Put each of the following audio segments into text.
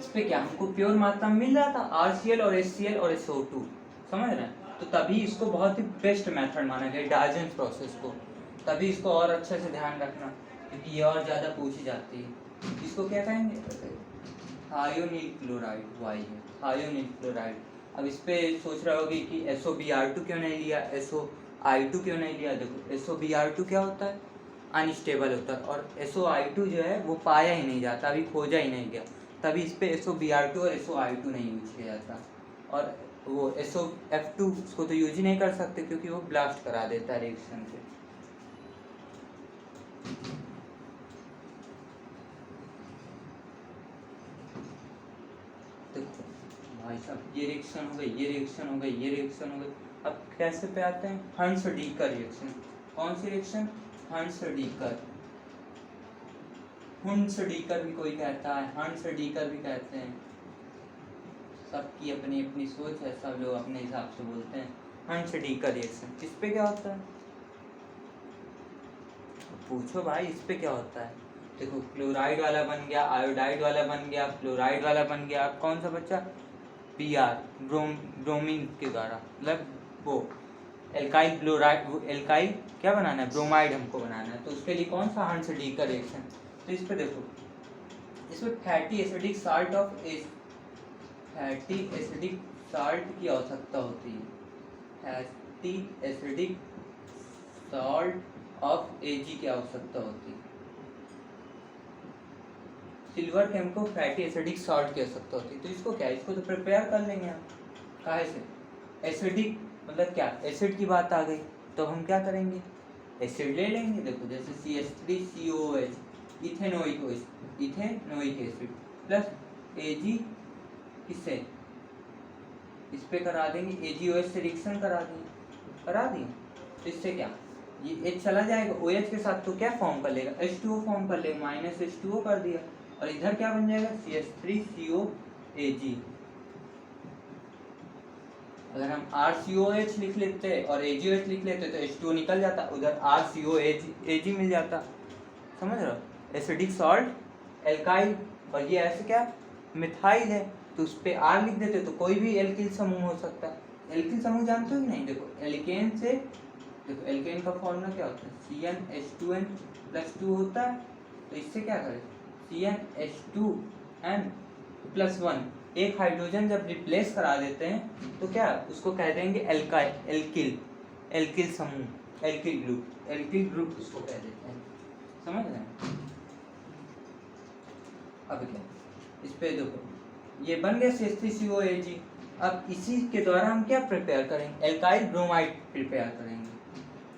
पे क्या हमको प्योर मात्रा में मिल रहा था RCl और HCl और SO2, समझ रहे हैं। तो तभी इसको बहुत ही बेस्ट मेथड माना गया डाइजेशन प्रोसेस को। तभी इसको और अच्छे से ध्यान रखना, क्योंकि ये और ज़्यादा पूछी जाती है। इसको क्या कहेंगे, थायोनील क्लोराइड, वाई है थायोनील क्लोराइड। अब इस पे सोच रहे होगी कि SOBr2 क्यों नहीं लिया, SOI2 क्यों नहीं लिया। देखो SOBr2 क्या होता है, अनस्टेबल होता है, और SOI2 जो है वो पाया ही नहीं जाता, अभी खोजा ही नहीं गया, तभी इस पे SOBr2 और SOI2 नहीं यूज किया जाता। और वो SOF2 उसको तो यूज ही नहीं कर सकते क्योंकि वो ब्लास्ट करा देता है रिएक्शन से। देखो भाई साहब, ये रिएक्शन हो गई, ये रिएक्शन हो गई, ये रिएक्शन हो गई। अब कैसे पे आते हैं, हंस-डीकर रिएक्शन। कौन सी रिएक्शन, हंस-डीकर। हुंस-डीकर भी कोई कहता है, हंस-डीकर भी कहते हैं, सबकी अपनी अपनी सोच है, सब लोग अपने हिसाब से बोलते हैं। हंस-डीकर रिएक्शन, इस पे क्या होता है, पूछो भाई इस पे क्या होता है। देखो क्लोराइड वाला बन गया, आयोडाइड वाला बन गया, फ्लोराइड वाला बन गया, अब कौन सा बच्चा, Br, ब्रोमीन के द्वारा, मतलब वो एल्काइल क्लोराइड, वो एल्काइल क्या बनाना है, ब्रोमाइड हमको बनाना है, तो उसके लिए कौन सा हंस-डीकर रिएक्शन। तो इस पे देखो, इसमें fatty acidic salt of fatty acidic salt की आवश्यकता होती है, fatty acidic salt of Ag की आवश्यकता होती है। सिल्वर के हमको फैटी एसिडिक सॉल्ट की आवश्यकता होती है। तो इसको क्या है, इसको तो प्रिपेयर कर लेंगे हम, काहे से, एसिडिक मतलब क्या, एसिड की बात आ गई, तो हम क्या करेंगे, एसिड ले लेंगे। देखो जैसे CH3COOH, ethanoic acid plus Ag, किससे, इस पे करा देंगे, AgOH से रिएक्शन करा दिए। तो इससे क्या, ये H चला जाएगा OH के साथ, तो क्या फॉर्म कर लेगा, H2O फॉर्म कर लेगा, माइनस H2O कर दिया, और इधर क्या बन जाएगा, CH3COAg। अगर हम RCOH लिख लेते और AgOH लिख लेते तो H2O निकल जाता, उधर RCOAg मिल जाता, समझ रहे हो, एसिडिक सॉल्ट एल्काइल, और ये ऐसे क्या, मिथाइल है, तो उस पर R लिख देते तो कोई भी एल्किल समूह हो सकता है। एल्किल समूह जानते हो कि नहीं, देखो एल्केन से, देखो एल्केन का फॉर्मूला क्या होता है, CnH2n+2 होता है, तो इससे क्या करें, CnH2n+1, एक हाइड्रोजन जब रिप्लेस करा देते हैं तो क्या उसको कह देंगे एल्किल समूह, एल्किल ग्रुप उसको कह देते हैं, समझ रहे हैं। अब क्या, इस पे देखो ये बन गया CH3COAg। अब इसी के द्वारा हम क्या प्रिपेयर करेंगे, एल्काइल ब्रोमाइड प्रिपेयर करेंगे,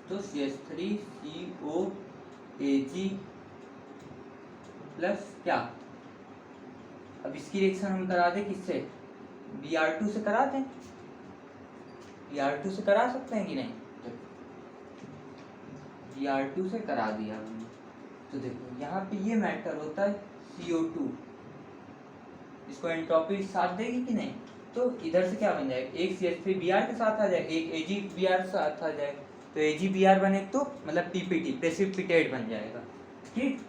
तो CH3COAg प्लस क्या, अब इसकी रिएक्शन हम करा दें किससे, Br2 से करा दें, Br2 से करा सकते हैं कि नहीं, Br2 से करा दिया हमने। तो देखो यहाँ पे ये मैटर होता है CO2, इसको एंट्रोपी साथ देगी कि नहीं, तो इधर से क्या बन जाएगा, एक CH3Br के साथ आ जाएगा, एक AgBr के साथ आ जाएगा, तो AgBr बने तो मतलब PPT प्रेसिपिटेट बन जाएगा, ठीक।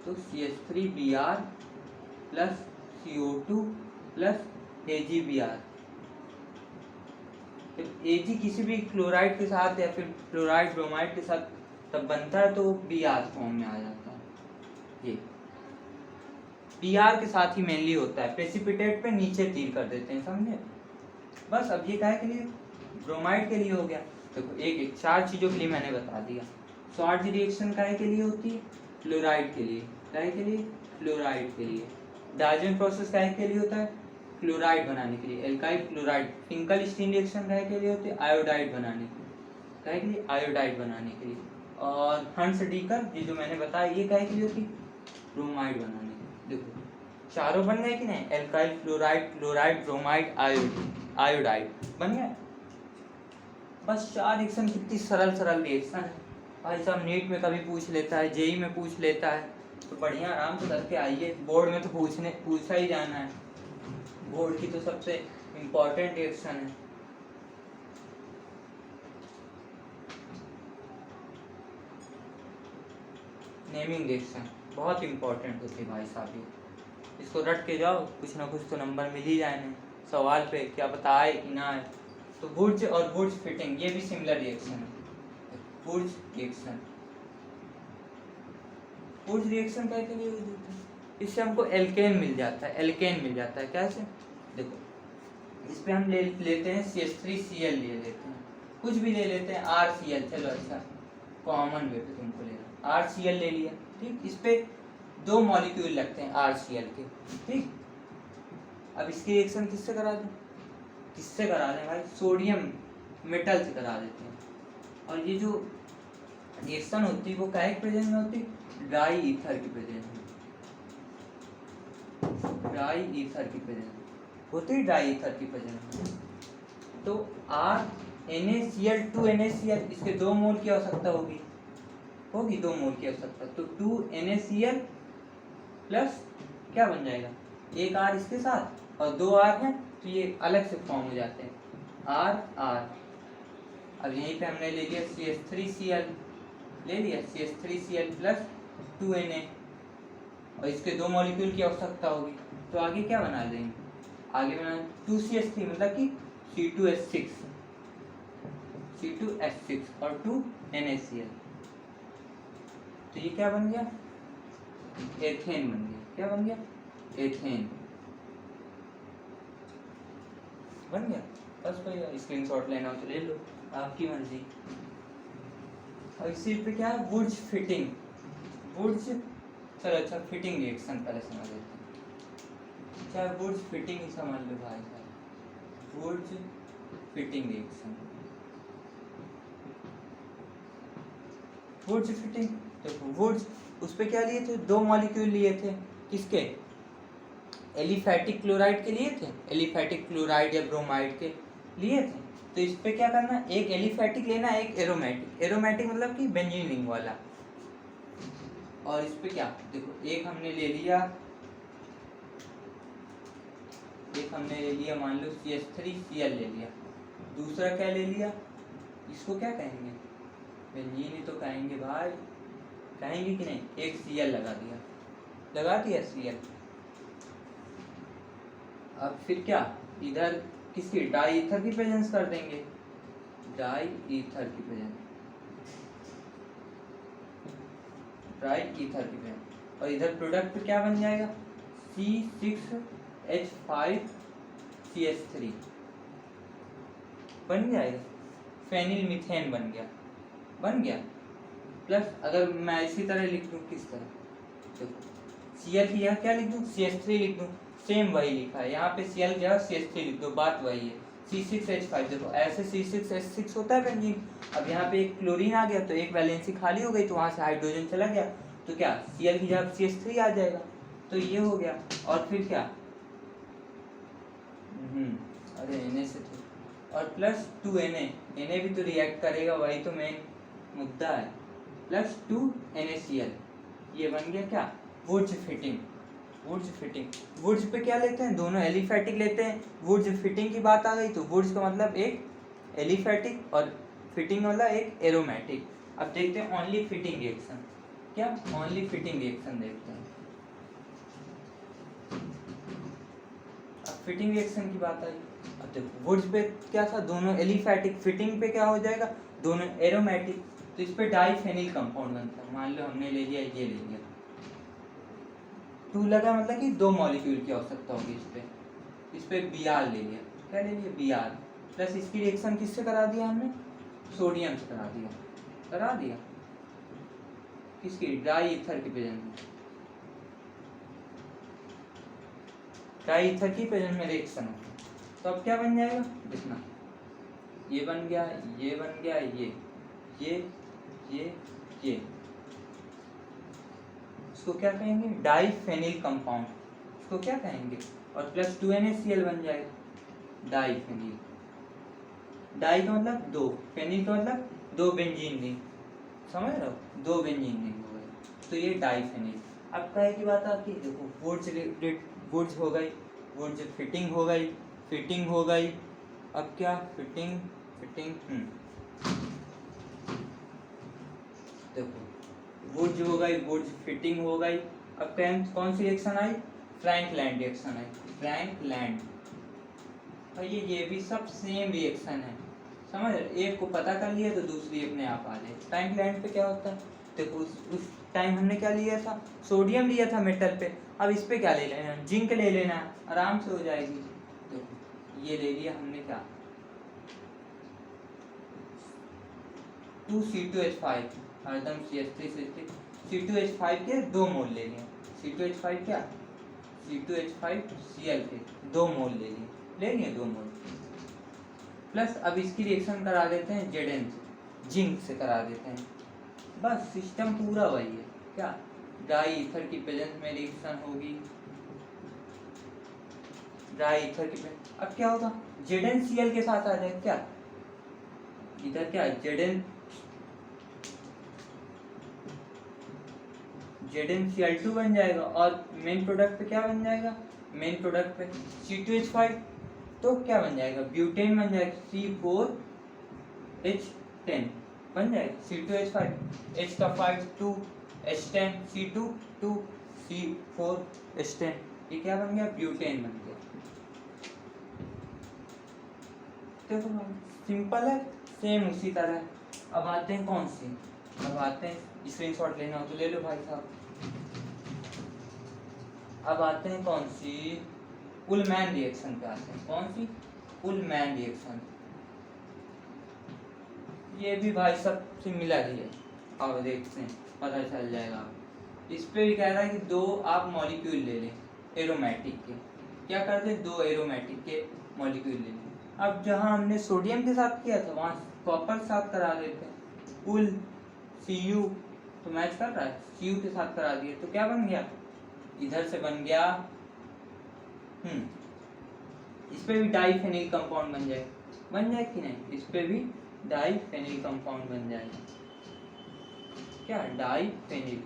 तो CH3Br plus CO2 plus AgBr, Ag किसी भी क्लोराइड के साथ या फिर क्लोराइड ब्रोमाइड के साथ तब बनता है तो Br फॉर्म में आ जाता है। ये Br के साथ ही मेनली होता है, प्रेसिपिटेट पे नीचे तीर कर देते हैं, समझे। बस अब ये काहे के लिए, ब्रोमाइड के लिए हो गया। देखो एक चार चीज़ों के लिए मैंने बता दिया। शॉर्ट रिएक्शन काहे के लिए होती है, क्लोराइड के लिए, काहे के लिए, क्लोराइड के लिए। डाइजेशन प्रोसेस काहे के लिए होता है, क्लोराइड बनाने के लिए, एल्काइल क्लोराइड। फिंकल-स्टीन रिएक्शन काहे के लिए होती है, आयोडाइड बनाने के लिए, काहे के लिए, आयोडाइड बनाने के लिए। और हंस-डीकर ये जो मैंने बताया ये काहे के लिए होती है, ब्रोमाइड बनाने के लिए। देखो चारों बन गए कि नहीं, alkyl chloride, chloride, bromide, iodide बन गए। बस चार रिएक्शन, कितनी सरल सरल रिएक्शन है भाई साहब। नीट में कभी पूछ लेता है, जेई में पूछ लेता है, तो बढ़िया आराम से करके आइए। बोर्ड में तो पूछा ही जाना है, बोर्ड की तो सबसे इम्पोर्टेंट रिएक्शन है। नेमिंग रिएक्शन बहुत इम्पोर्टेंट होती है भाई साहब ये। इसको रट के जाओ, कुछ ना कुछ तो नंबर मिल ही जाए सवाल पे, क्या पता आए कि ना आए। तो वुड्स और वुड्स फिटिंग ये भी सिमिलर रिएक्शन है। वुड्स रिएक्शन, वुड्स रिएक्शन कहते हैं इससे हमको एल्केन मिल जाता है, एल्केन मिल जाता है। कैसे? देखो इस पे हम लेते हैं CH3Cl ले लेते हैं, कुछ भी ले लेते हैं, RCl, चलो अच्छा कॉमन वे पे तुमको लेना, RCl ले लिया, ठीक। इस पे 2 मॉलिक्यूल लगते हैं RCl के, ठीक। अब इसकी रिएक्शन किससे करा दें? किससे करा दें भाई? सोडियम मेटल से करा देते हैं। और ये जो रिएक्शन होती है वो काहे के प्रेजेंस में होती है? डाई ईथर की प्रेजेंस में, डाई ईथर की प्रेजेंस होती है, डाई ईथर की प्रेजेंस में। तो NaCl 2NaCl, इसके 2 मोल की आवश्यकता होगी, 2 मोल की आवश्यकता। तो 2NaCl प्लस क्या बन जाएगा, एक R इसके साथ और 2 R हैं तो ये अलग से फॉर्म हो जाते हैं, R। अब यहीं पे हमने ले लिया CH3Cl, ले लिया CH3Cl प्लस 2Na, और इसके 2 मॉलिक्यूल की आवश्यकता होगी। तो आगे क्या बना देंगे? आगे बना 2CH3 मतलब कि C2H6 और 2NaCl। तो ये क्या बन गया? एथेन बन गया। क्या बन गया? एथेन बन गया। बस भैया स्क्रीनशॉट लेना हो तो ले लो, आपकी मर्जी। और इसी पे क्या है? वुड्स फिटिंग, वुड्स, चलो अच्छा फिटिंग रिएक्शन पहले समझ लेते हैं। चाहे वुड्स फिटिंग ही समझ लो भाई साहब, Wurtz Fittig reaction, Wurtz Fittig. देखो वुड्स, उस पे क्या लिए थे? 2 मॉलिक्यूल लिए थे, किसके? एलिफैटिक क्लोराइड के लिए थे, एलिफैटिक क्लोराइड या ब्रोमाइड के लिए थे। तो इस पे क्या करना, एक एलिफैटिक लेना, एक एरोमेटिक। एरोमेटिक मतलब कि बेंजीन रिंग वाला। और इस पे क्या, देखो एक हमने ले लिया, मान लो CH3Cl ले लिया, दूसरा क्या ले लिया, इसको क्या कहेंगे? बेंजीन ही तो कहेंगे भाई, कहेंगे कि नहीं? एक Cl लगा दिया Cl। अब फिर क्या, इधर किसकी? डाई ईथर की प्रेजेंस कर देंगे, डाई ईथर की प्रेजेंस, डाई ईथर की प्रेजेंस। और इधर प्रोडक्ट क्या बन जाएगा? C6H5CH3 बन जाएगा, फेनिल मीथेन बन गया। प्लस अगर मैं इसी तरह लिख दूं, किस तरह, देखो Cl की यहाँ क्या लिख दूं? CH3 लिख दूं, सेम वही लिखा है यहाँ पे, Cl की जगह CH3 लिख दो, बात वही है। C6H5, देखो ऐसे C6H6 होता है बेंजीन। अब यहाँ पे एक क्लोरीन आ गया तो एक वैलेंसी खाली हो गई, तो वहाँ से हाइड्रोजन चला गया, तो क्या Cl की जगह CH3 आ जाएगा। तो ये हो गया। और फिर क्या, अरे Na से थे, और प्लस 2Na भी तो रिएक्ट करेगा, वही तो मेन मुद्दा है, प्लस 2NaCl, ये बन गया क्या? Woods fitting. वुड्स पे क्या लेते हैं? दोनों एलिफैटिक लेते हैं। वुड्स फिटिंग की बात आ गई तो वुड्स का मतलब एक एलिफैटिक और फिटिंग वाला एक एरोमेटिक। अब देखते हैं ओनली फिटिंग रिएक्शन, क्या ओनली फिटिंग रिएक्शन देखते हैं। अब फिटिंग रिएक्शन की बात आई, अब देखो वुड्स पे क्या था? दोनों एलिफैटिक। फिटिंग पे क्या हो जाएगा? दोनों एरोमेटिक। तो इस पे डाइफेनिल कंपाउंड बनता है। मान लो हमने ले लिया, ये ले लिया, 2 लगा मतलब कि 2 मॉलिक्यूल की आवश्यकता होगी इस पे Br ले लिया, क्या ले लिया? Br प्लस इसकी रिएक्शन किससे करा दिया हमने? सोडियम से करा दिया, किसकी? डाई ईथर की प्रेजेंस में, डाई ईथर की प्रेजेंस में रिएक्शन हो। तो अब क्या बन जाएगा? देखना, ये बन गया, ये बन गया, ये इसको क्या कहेंगे? डाइफेनिल कंपाउंड, इसको क्या कहेंगे? और प्लस 2NaCl बन जाएगा, डाइफेनिल। डाई का मतलब 2, फेनिल का मतलब 2 बेंजीन रिंग, समझ रहे हो? 2 बेंजीन रिंग हो गए, तो ये डाइफेनिल। अब कहे की बात आती है, देखो वुड्स हो गई, वुड्स फिटिंग हो गई। अब क्या? फिटिंग देखो वुड्स हो गई, वुड्स फिटिंग हो गई। अब कौन सी रिएक्शन आई? फ्रैंकलैंड रिएक्शन है, फ्रैंकलैंड। और ये भी सब सेम रिएक्शन है, समझ रहे? एक को पता कर लिया तो दूसरी अपने आप आ जाए। फ्रैंकलैंड पे क्या होता है, देखो उस टाइम हमने क्या लिया था, सोडियम लिया था मेटल पे, अब इस पे क्या ले लेना है, जिंक ले लेना है, आराम से हो जाएगी। देखो ये ले लिया हमने क्या, 2C2H5 हरदम CH3 C2H5 के 2 मोल ले लिए, C2H5 क्या, C2H5Cl के 2 मोल ले लिए 2 मोल, प्लस अब इसकी रिएक्शन करा देते हैं Zn से, जिंक से करा देते हैं। बस सिस्टम पूरा वही है क्या, डाई ईथर की प्रेजेंस में रिएक्शन होगी, डाई ईथर की प्रेजेंस, अब क्या होगा, ZnCl के साथ आ जाए क्या, इधर क्या ZnCl2 बन जाएगा, और मेन प्रोडक्ट पे क्या बन जाएगा, मेन प्रोडक्ट पे C2H5, तो क्या बन जाएगा, ब्यूटेन बन जाएगा, C4H10 बन जाएगा, C2H5, H का 5 2 H10 C2 2 C4H10, ये क्या बन गया, ब्यूटेन बन गया। देखो सिंपल है, सेम उसी तरह। अब आते हैं कौन सी, अब आते हैं स्क्रीनशॉट लेना हो तो ले लो भाई साहब। अब आते हैं कौन सी, उलमैन रिएक्शन पे आते हैं, कौन सी, उलमैन रिएक्शन। ये भी भाई सब सिमिलर ही है, अब देखते हैं पता चल जाएगा। इस पे भी कह रहा है कि 2 आप मॉलिक्यूल ले लें एरोमेटिक के, क्या करते हैं, 2 एरोमेटिक के मॉलिक्यूल ले लें। अब जहाँ हमने सोडियम के साथ किया था वहाँ कॉपर के साथ करा देते हैं, उल Cu तो मैच कर रहा है, Cu के साथ करा दिए तो क्या बन गया, इधर से बन गया इस पे भी डाइफेनिल कंपाउंड बन जाए कि नहीं, इस पे भी डाइफेनिल कंपाउंड बन जाएगा, क्या डाइफेनिल,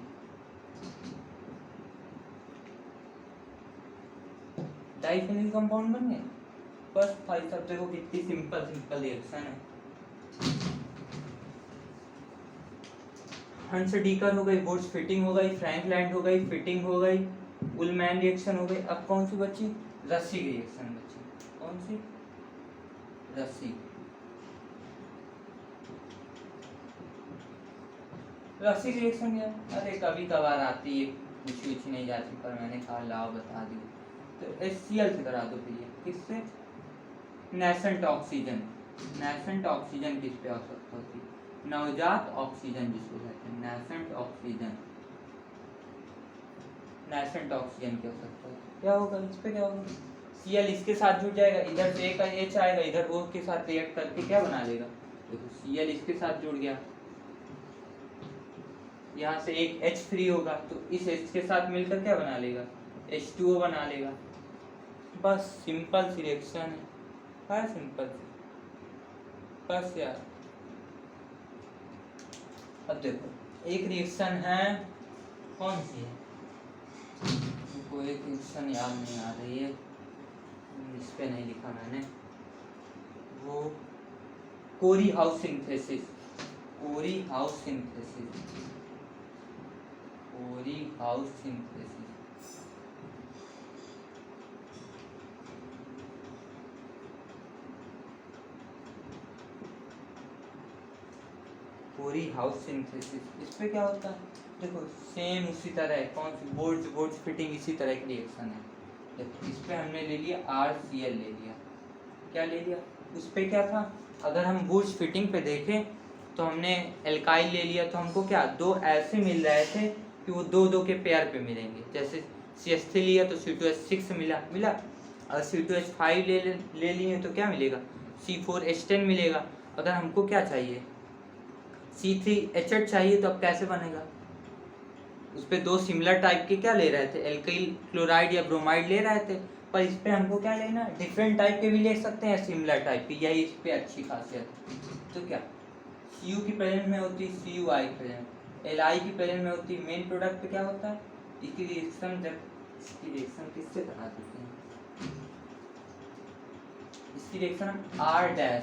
डाइफेनिल कंपाउंड बन गए। बस भाई सब देखो कितनी सिंपल रिएक्शन है। हंस डीकर हो गई, वुड्स फिटिंग हो गई, फ्रैंकलैंड हो गई, फिटिंग हो गई, उलमैन रिएक्शन हो गई। अब कौन सी बची, रस्सी रिएक्शन बची, कौन सी, रस्सी। रस्सी रिएक्शन क्या, अरे कभी कभार आती है, पूछी नहीं जाती, पर मैंने कहा लाओ बता दी। तो HCl से करा दो भैया, किससे, नेसेंट ऑक्सीजन। नेसेंट ऑक्सीजन किस पे आवश्यकता होती है, नवजात ऑक्सीजन जिसको कहते हैं, नेसेंट ऑक्सीजन, नेसेंट ऑक्सीजन की आवश्यकता होती है। क्या होगा इस पे, क्या होगा, Cl इसके साथ जुड़ जाएगा, इधर से एक H आएगा, इधर O के साथ रिएक्ट करके क्या बना लेगा, देखो Cl इसके साथ जुड़ गया, यहाँ से एक H फ्री होगा तो इस H के साथ मिलकर क्या बना लेगा, H2O बना लेगा। बस सिंपल सी रिएक्शन है सिंपल, बस यार। अब देखो एक रिएक्शन है, कौन सी है, कोई एक रिएक्शन याद नहीं आ रही है, इस पे नहीं लिखा मैंने, वो कोरी हाउस सिंथेसिस, कोरी हाउस सिंथेसिस, कोरी हाउस सिंथेसिस। कोरी हाउस सिंथेसिस, इस पे क्या होता है, देखो सेम उसी तरह है, कौन सी, बोर्ड्स फिटिंग, इसी तरह की रिएक्शन है। देखो इस पे हमने ले लिया RCl ले लिया, क्या ले लिया, उस पे क्या था, अगर हम बोर्ड्स फिटिंग पे देखें तो हमने एल्काइल ले लिया, तो हमको क्या 2 ऐसे मिल रहे थे कि वो 2 के पेयर पे मिलेंगे, जैसे CH3 लिया तो C2H6 मिला, और C2H5 ले लिए तो क्या मिलेगा, C4H10 मिलेगा। अगर हमको क्या चाहिए, C3H8 चाहिए, तो अब कैसे बनेगा, उस पर 2 सिमिलर टाइप के क्या ले रहे थे, एल्काइल क्लोराइड या ब्रोमाइड ले रहे थे, पर इस पे हमको क्या लेना, डिफरेंट टाइप के भी ले सकते हैं, सिमिलर टाइप के, यही इस पे अच्छी खासियत है। तो क्या Cu की प्रेजेंस में होती है Cui प्रेजेंस, Li की प्रेजेंस में होती है, मेन प्रोडक्ट पे क्या होता है, इसकी रिएक्शन किससे करा देते हैं, इसकी रिएक्शन हम R'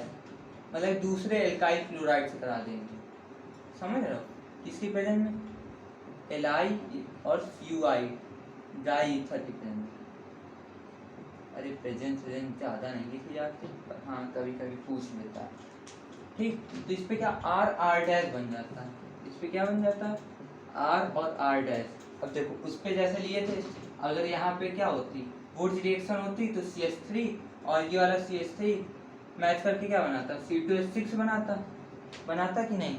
मतलब दूसरे एल्काइल क्लोराइड से करा देंगे, समझ रहे हो, किसकी प्रेजेंस में, Li और Cui डाई ईथर की प्रेजेंस, अरे प्रेजेंस ज़्यादा नहीं लिखी जाती, पर हाँ कभी कभी पूछ लेता है। ठीक, तो इस पे क्या आर आर डैश बन जाता है, इस पे क्या बन जाता है आर और आर डैश। अब देखो उस पे जैसे लिए थे, अगर यहाँ पे क्या होती वुड्स रिएक्शन होती तो CH3 और ये वाला CH3 मैच करके क्या बनाता C2H6 बनाता कि नहीं।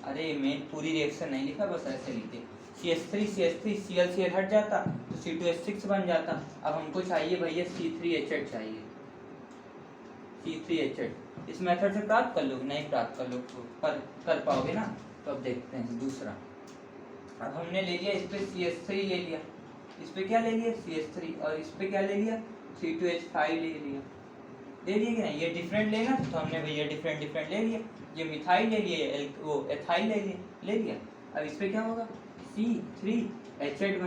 अरे मेन पूरी रिएक्शन नहीं लिखा, बस ऐसे लिखे CH3 Cl हट जाता तो C2H6 बन जाता। अब हमको चाहिए भैया C3H8 चाहिए, C3H8 इस मेथड से प्राप्त कर लो, नहीं प्राप्त कर लो कर पाओगे ना। तो अब देखते हैं दूसरा। अब हमने ले लिया इस पे CH3 ले लिया, इस पे क्या ले लिया CH3 और इस पे क्या ले लिया C2H5 ले लिया कि नहीं। ये डिफरेंट लेना तो हमने भैया डिफरेंट ले लिया, ये मिथाइल ले लिए, वो एथाइल ले लिया। अब इस पे क्या होगा C3H8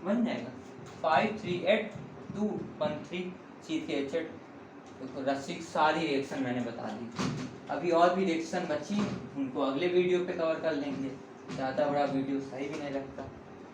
बन जाएगा 5 3 8 2 1 3 C3H8। देखो रसिक सारी रिएक्शन मैंने बता दी। अभी और भी रिएक्शन बची, उनको अगले वीडियो पे कवर कर लेंगे, ज़्यादा बड़ा वीडियो सही भी नहीं लगता।